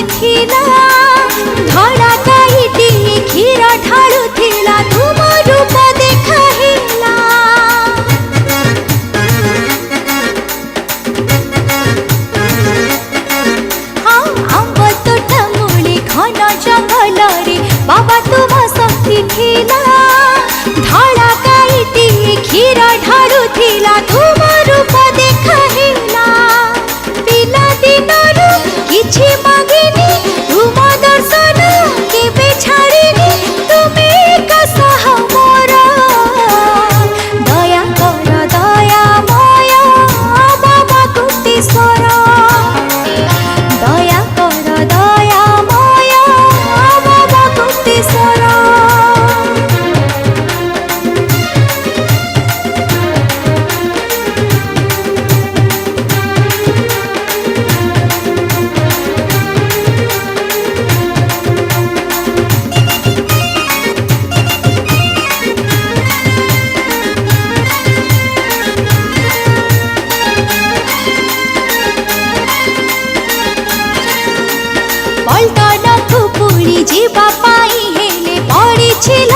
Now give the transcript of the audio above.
ଦେଖିଲା ଧଳା ଗାଈଟି କ୍ଷୀର ଢାଳୁଥିଲା ତୁମ ରୂପ ଦେଖାଇଲା। ହଁ ଆମ୍ବ ତୋଟା ମୂଳେ ଘନ ଜଙ୍ଗଲରେ ବାବା ତୁମ ଶକ୍ତି ଥିଲା। ଧଳା ଗାଈଟି କ୍ଷୀର ଢାଳୁଥିଲା ତୁମ ରୂପ ଦେଖାଇଲା। ପିଲା ଦିନରୁ କିଛି ମାଗିନି ତୁମ ଦର୍ଶନ କେବେ ଛାଡ଼ିନି ତୁମେ ଏକା ସାହା ମୋର। ଦୟା କର ଦୟାମୟ ବାବା କୋଟେଶ୍ୱର। ଦୟା କର ଦୟାମୟ ବାବା କୋଟେଶ୍ୱର। पल्टनकु पुरी जीवा पाई हेले पड़िछिल